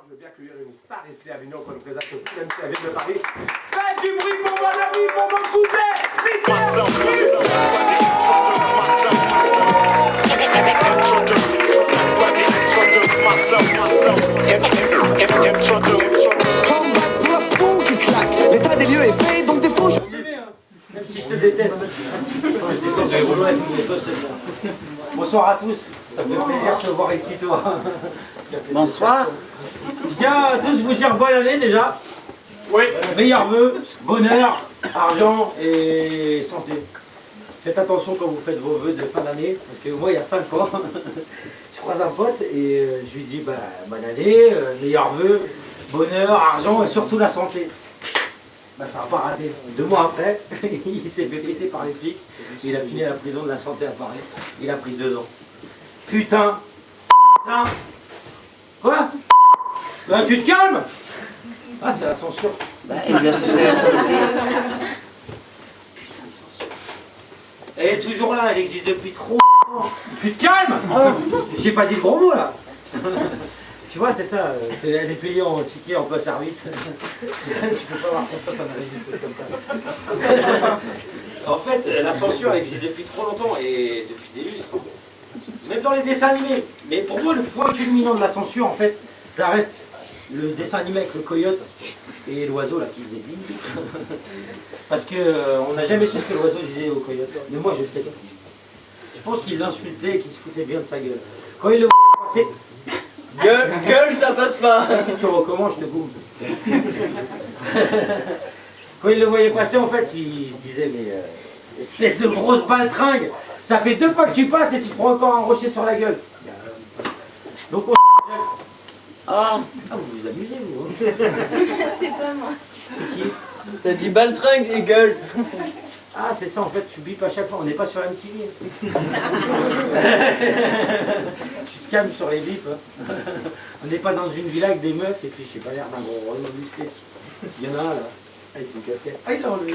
je veux bien accueillir une star ici à Avignon qu'on ne présente plus, même si elle vient de Paris. Faites du bruit pour mon ami, pour mon cousin, l'état des lieux est fait, donc des faux. Même si je te déteste. Bonsoir à tous. Ça me fait plaisir de te voir ici, toi. Bonsoir. Je tiens à tous vous dire bonne année déjà. Oui. Meilleurs vœux, bonheur, argent et santé. Faites attention quand vous faites vos vœux de fin d'année, parce que moi il y a 5 ans, je croise un pote et je lui dis bonne année, meilleurs vœux, bonheur, argent et surtout la santé. Ça n'a pas raté. 2 mois après, il s'est fait péter par les flics. Il a fini à la prison de la santé à Paris. Il a pris 2 ans. Putain. Putain. Quoi? Ben, tu te calmes? Ah, c'est la censure. Il vient se faire Elle est toujours là, elle existe depuis trop. Tu te calmes? J'ai pas dit le gros mot là. Tu vois, c'est ça, elle est payée en ticket emploi service. Tu peux pas voir comme ça, t'en as des choses comme ça. En fait, la censure elle existe depuis trop longtemps et depuis des lustres. Même dans les dessins animés. Mais pour moi, le point culminant de la censure, en fait, ça reste le dessin animé avec le coyote et l'oiseau là qui faisait bim. Parce que on n'a jamais su ce que l'oiseau disait au coyote. Mais moi, je sais. Je pense qu'il l'insultait et qu'il se foutait bien de sa gueule. Quand il le passait. Gueule, ça passe pas. Si tu recommences, je te goume. Quand il le voyait passer, en fait, il se disait, mais espèce de grosse baltringue, ça fait 2 fois que tu passes et tu te prends encore un rocher sur la gueule. Donc on... Ah, vous vous amusez, vous. Hein. C'est pas moi. C'est qui? T'as dit baltringue et gueule. Ah, c'est ça, en fait, tu bipes à chaque fois, on n'est pas sur MTV. Tu te calmes sur les bips. Hein. On n'est pas dans une villa avec des meufs et puis je sais pas l'air d'un gros Renault musclé. Il y en a un là, avec une casquette. Ah, il l'a enlevé.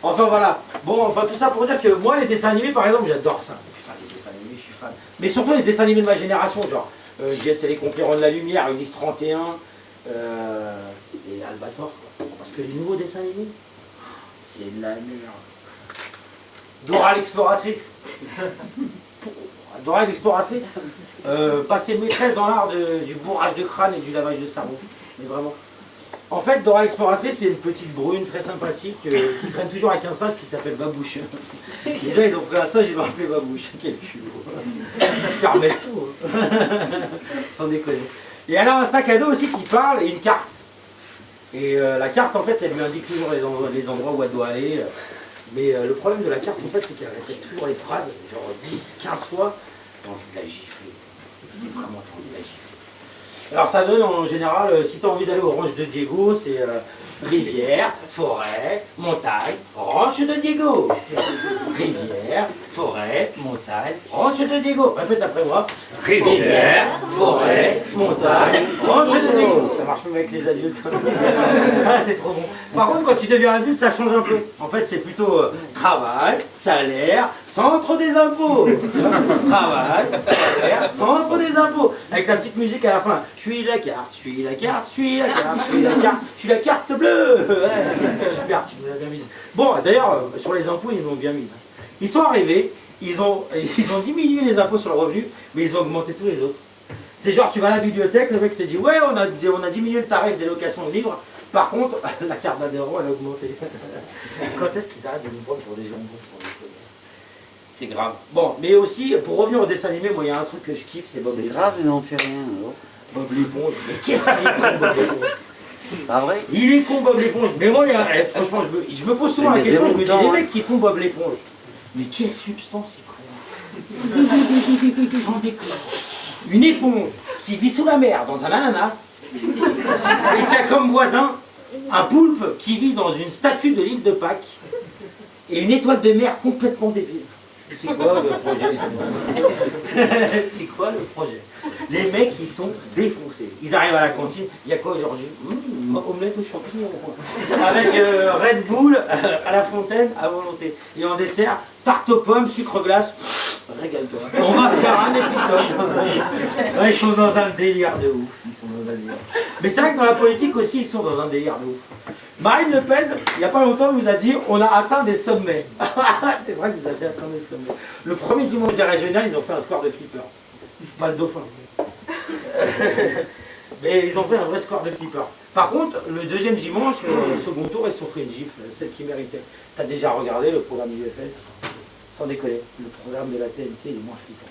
Enfin voilà. Bon, enfin tout ça pour dire que moi, les dessins animés, par exemple, j'adore ça. Enfin, les dessins animés, je suis fan. Mais surtout les dessins animés de ma génération, genre Jess et les Conquérants de la Lumière, Ulysse 31. Et Albator, quoi. Parce que les nouveaux dessins animés, c'est de la merde. Dora l'exploratrice. Dora l'exploratrice, passer maîtresse dans l'art du bourrage de crâne et du lavage de cerveau. Mais vraiment. En fait, Dora l'exploratrice, c'est une petite brune très sympathique qui traîne toujours avec un singe qui s'appelle Babouche. Déjà, ils ont pris un singe, ils l'ont appelé Babouche. Quel culot. Ils permettent tout. Sans déconner. Et elle a un sac à dos aussi qui parle et une carte. Et la carte, en fait, elle lui indique toujours les endroits où elle doit aller. Mais le problème de la carte, en fait, c'est qu'elle répète toujours les phrases, genre 10, 15 fois. T'as envie de la gifler. C'est vraiment t'as envie de la gifler. Alors ça donne en général, si t'as envie d'aller au ranch de Diego, c'est rivière, forêt, montagne, ranch de Diego. Rivière, forêt, montagne, ranch de Diego. Répète après moi. Rivière, forêt, montagne, ranch de Diego. Ça marche même avec les adultes. Ah, c'est trop bon. Par contre, quand tu deviens adulte, ça change un peu. En fait, c'est plutôt travail, salaire, centre des impôts. Travail, salaire, centre des impôts. Avec la petite musique à la fin. Je suis la carte, je suis la carte, je suis la carte, je suis la carte, je suis la carte bleue. Ouais, super, tu me l'as bien mise. Bon, d'ailleurs, sur les impôts, ils l'ont bien mise. Ils sont arrivés, ils ont diminué les impôts sur le revenu, mais ils ont augmenté tous les autres. C'est genre, tu vas à la bibliothèque, le mec te dit, ouais, on a diminué le tarif des locations de livres, par contre, la carte d'adhérent, elle a augmenté. Quand est-ce qu'ils arrêtent de nous prendre pour des jambons? C'est grave. Bon, mais aussi, pour revenir au dessin animé, moi, il y a un truc que je kiffe, c'est Bob l'éponge. C'est grave, mais on fait rien alors. Bob l'éponge. Mais qu'est-ce qu'il est con, Bob l'éponge? Pas vrai? Il est con, Bob l'éponge. Mais moi, franchement, je me pose souvent la question, je me dis, les mecs qui font Bob l'éponge, mais quelle substance ils prennent? Sans déconner. Une éponge qui vit sous la mer dans un ananas et qui a comme voisin un poulpe qui vit dans une statue de l'île de Pâques et une étoile de mer complètement débile. C'est quoi le projet? C'est quoi le projet? Les mecs, ils sont défoncés. Ils arrivent à la cantine, il y a quoi aujourd'hui? Omelette aux champignons. Avec Red Bull à la fontaine à volonté. Et en dessert, tarte aux pommes, sucre glace, régale-toi. On va faire un épisode. Ouais, ils sont dans un délire de ouf. Ils sont dans un délire. Mais c'est vrai que dans la politique aussi, ils sont dans un délire de ouf. Marine Le Pen, il n'y a pas longtemps, nous a dit on a atteint des sommets. C'est vrai que vous avez atteint des sommets. Le premier dimanche des régionales, ils ont fait un score de flipper. Pas le dauphin. Mais ils ont fait un vrai score de flipper. Par contre, le deuxième dimanche, le second tour, ils se sont pris une gifle, celle qui méritait. T'as déjà regardé le programme du UFL? Sans déconner, le programme de la TNT, il est moins flippant.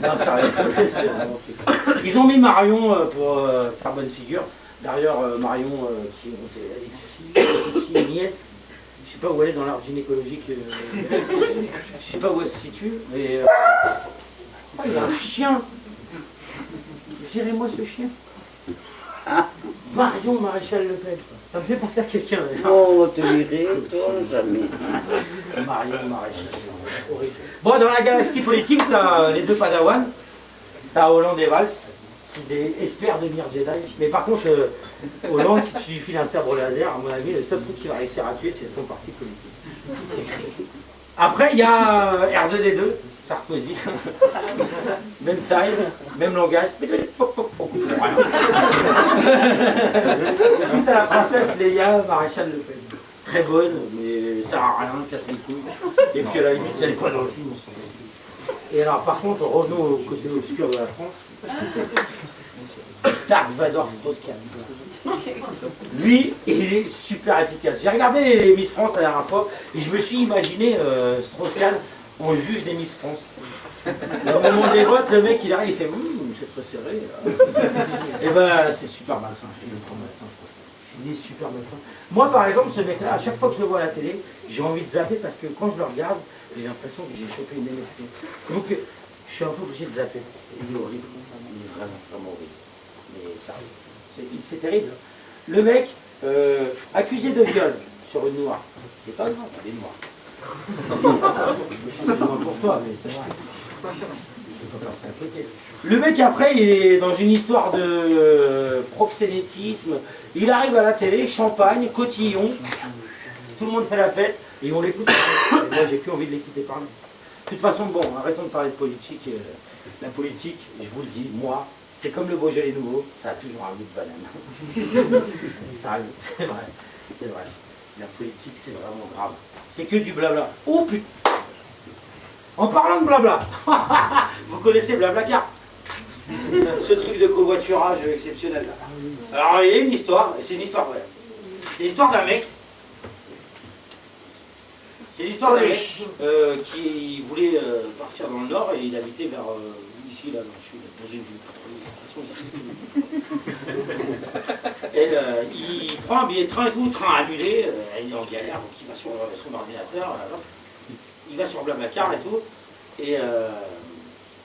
Non, sérieux, c'est vraiment flippant. Ils ont mis Marion pour faire bonne figure. D'ailleurs, Marion, elle est fille, nièce. Je sais pas où elle est dans l'arbre gynécologique. Je sais pas où elle se situe, mais... il y a un chien. Virez-moi ce chien. Marion Maréchal Le Pen. Ça me fait penser à quelqu'un. Oh, te virer, toi, jamais. Marion Maréchal. Horrible. Bon, dans la galaxie politique, t'as les deux padawans. T'as Hollande et Valls, qui espèrent devenir Jedi. Mais par contre, Hollande, si tu lui files un sabre laser, à mon avis, le seul truc qu'il va réussir à tuer, c'est son parti politique. Après, il y a R2D2, Sarkozy. Même taille, même langage. Voilà. Puis t'as la princesse Leia Maréchal Le Pen. Très bonne, mais ça sert à rien, casse les couilles. Et puis à la limite, si elle n'est pas dans le film, on s'en fout. Et alors, par contre, revenons au côté obscur de la France. Dark Vador Strauss-Kahn. Lui, il est super efficace. J'ai regardé les Miss France la dernière fois et je me suis imaginé Strauss-Kahn en juge des Miss France. Et au moment des votes, le mec il arrive, il fait c'est très serré. Et ben c'est super malsain. Il est trop malsain, Strauss-Kahn. Il est super malsain. Moi par exemple, ce mec-là, à chaque fois que je le vois à la télé, j'ai envie de zapper parce que quand je le regarde, j'ai l'impression que j'ai chopé une MST. Donc je suis un peu obligé de zapper. Il est horrible. Il est vraiment, vraiment horrible. Mais ça, c'est terrible. Le mec, accusé de viol sur une noire. C'est pas grave, elle est noire. C'est loin pour toi, mais c'est vrai. Je peux pas passer à côté. Le mec, après, il est dans une histoire de proxénétisme. Il arrive à la télé, champagne, cotillon. Tout le monde fait la fête et on l'écoute. Moi, j'ai plus envie de l'écouter parler. De toute façon, bon, arrêtons de parler de politique. La politique, je vous le dis, moi, c'est comme le Beaujolais nouveau, ça a toujours un goût de banane. Ça arrive, c'est vrai, c'est vrai. La politique, c'est vraiment grave. C'est que du blabla. Oh putain! En parlant de blabla, vous connaissez Blablacar? Ce truc de covoiturage exceptionnel là. Alors, il y a une histoire, et c'est une histoire vraie. C'est l'histoire d'un mec. C'est l'histoire d'un mec qui voulait partir dans le nord et il habitait vers ici, là, dans le sud, dans une ville. Et il prend un billet de train et tout, le train annulé, il est en galère, donc il va sur son ordinateur, il va sur Blablacar et tout, et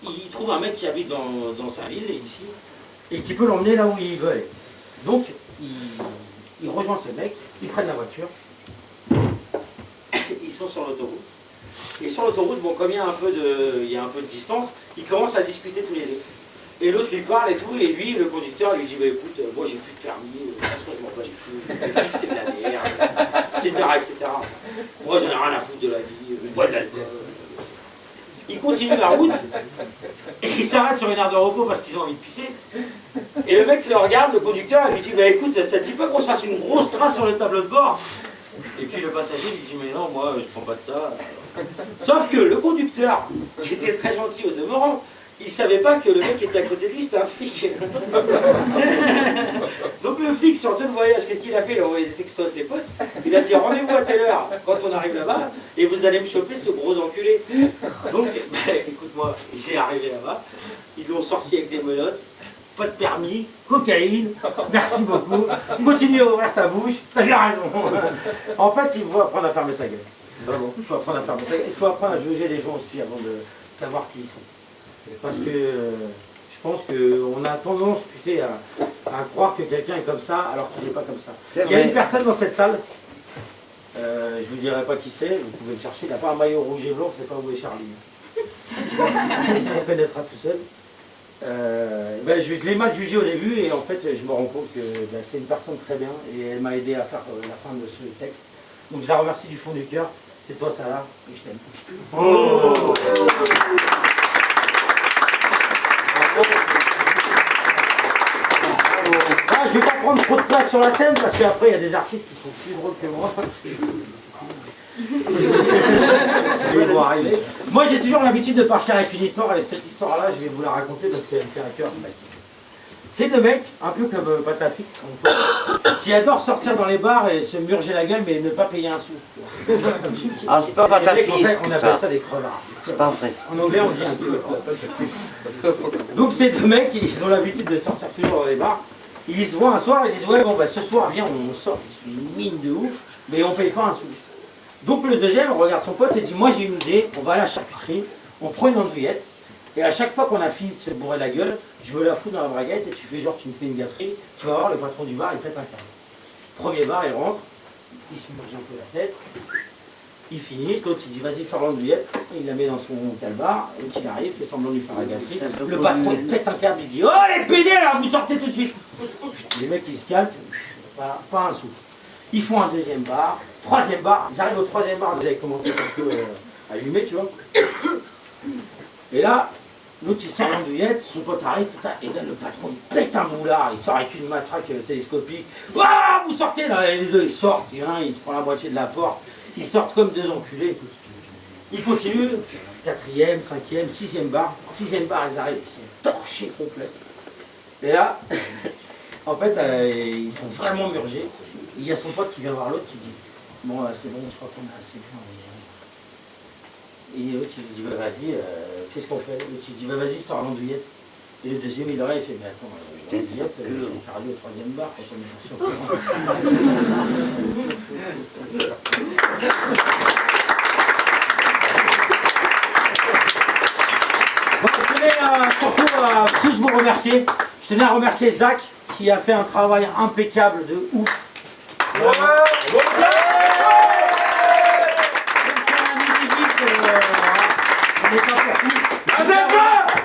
il trouve un mec qui habite dans sa ville, ici, et qui peut l'emmener là où il veut aller. Donc, il rejoint ce mec, ils prennent la voiture, ils sont sur l'autoroute. Et sur l'autoroute, bon, comme il y a un peu de distance, ils commencent à discuter tous les deux. Et l'autre lui parle et tout, et lui, le conducteur, lui dit bah, écoute, moi j'ai plus de permis, de toute façon je m'en bats les couilles, les flics c'est de la merde, etc. Moi j'en ai rien à foutre de la vie, je bois de l'alcool. Il continue la route, et il s'arrête sur une aire de repos parce qu'ils ont envie de pisser. Et le mec le regarde, le conducteur, et lui dit bah écoute, ça te dit pas qu'on se fasse une grosse trace sur le tableau de bord? Et puis le passager lui dit mais non, moi je prends pas de ça. Sauf que le conducteur, qui était très gentil au demeurant, il savait pas que le mec qui était à côté de lui c'était un flic. Donc le flic sortait de voyage, qu'est-ce qu'il a fait? Il a envoyé des textos à ses potes. Il a dit rendez-vous à telle heure quand on arrive là-bas et vous allez me choper ce gros enculé. Donc écoute-moi, j'ai arrivé là-bas, ils l'ont sorti avec des menottes. Pas de permis, cocaïne, merci beaucoup, continue à ouvrir ta bouche, t'as bien raison. En fait, il faut apprendre à fermer sa gueule. Vraiment, il faut apprendre à fermer sa gueule. Il faut apprendre à juger les gens aussi avant de savoir qui ils sont. Parce que je pense qu'on a tendance, tu sais, à croire que quelqu'un est comme ça alors qu'il n'est pas comme ça. Il y a une personne dans cette salle, je ne vous dirai pas qui c'est, vous pouvez le chercher, il n'a pas un maillot rouge et blanc, c'est pas où est Charlie. Il se reconnaîtra tout seul. Je l'ai mal jugé au début et en fait je me rends compte que c'est une personne très bien et elle m'a aidé à faire la fin de ce texte. Donc je la remercie du fond du cœur. c'est toi Salah, et je t'aime. Ah, je vais pas prendre trop de place sur la scène parce qu'après il y a des artistes qui sont plus drôles que moi. Moi j'ai toujours l'habitude de partir avec une histoire et cette histoire-là je vais vous la raconter parce qu'elle me tient à cœur. C'est deux mecs, un peu comme Patafix, qui adorent sortir dans les bars et se murger la gueule mais ne pas payer un sou. Ah, c'est pas Patafix. En fait, on appelle ça des crevards. C'est pas vrai. En anglais on dit un peu. Donc ces deux mecs, ils ont l'habitude de sortir toujours dans les bars. Ils se voient un soir et ils disent ouais bon bah ce soir viens on sort, ils se font une mine de ouf, mais on paye pas un sou. Donc le deuxième regarde son pote et dit moi j'ai une idée, on va à la charcuterie, on prend une andouillette, et à chaque fois qu'on a fini de se bourrer la gueule, je me la fous dans la braguette et tu fais genre tu me fais une gâterie, tu vas voir le patron du bar il pète un câble. Premier bar il rentre, il se mange un peu la tête, ils finissent, l'autre il dit vas-y sors l'andouillette, il la met dans son calbar, l'autre il arrive, fait semblant de lui faire la gâterie, le patron il pète un câble, il dit oh les PD là vous sortez tout de suite. Les mecs ils se calent, voilà, pas un sou. Ils font un deuxième bar, troisième bar, ils arrivent au troisième bar, déjà ils commencent un peu à allumer, tu vois. Et là, l'autre il sort l'andouillette, son pote arrive, et là le patron il pète un boulard, il sort avec une matraque télescopique. Ah, vous sortez là, et les deux ils sortent, il y en a un il se prend la moitié de la porte, ils sortent comme deux enculés. Ils continuent, quatrième, cinquième, sixième bar, ils arrivent, ils sont torchés complets. Et là, en fait, ils sont vraiment murgés. Il y a son pote qui vient voir l'autre qui dit bon, c'est bon, je crois qu'on a assez bien. Et l'autre il lui dit bah vas-y, qu'est-ce qu'on fait? L'autre il dit bah vas-y, sors l'andouillette. Et le deuxième il aurait fait mais attends, l'andouillette, j'ai perdu au troisième bar quand on est sur Bon, je tenais surtout à tous vous remercier. Je tenais à remercier Zach qui a fait un travail impeccable de ouf.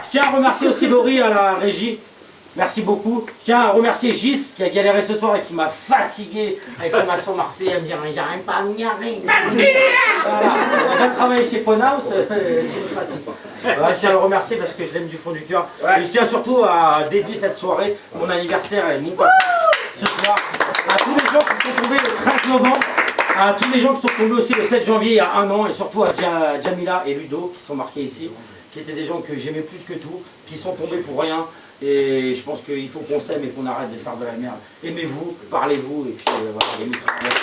Je tiens à remercier aussi Laurie à la régie. Merci beaucoup. Je tiens à remercier Gis qui a galéré ce soir et qui m'a fatigué avec son accent marseillais à me dire j'arrive pas à me garer. Voilà. On va travailler chez Phonehouse, c'est une fatigue. Voilà, je tiens à le remercier parce que je l'aime du fond du cœur. Et je tiens surtout à dédier cette soirée, mon anniversaire et mon passage ce soir, à tous les gens qui sont tombés le 13 novembre, à tous les gens qui sont tombés aussi le 7 janvier il y a un an, et surtout à Jamila et Ludo qui sont marqués ici, qui étaient des gens que j'aimais plus que tout, qui sont tombés pour rien. Et je pense qu'il faut qu'on s'aime et qu'on arrête de faire de la merde. Aimez-vous, parlez-vous, et puis voilà, les mitraillettes.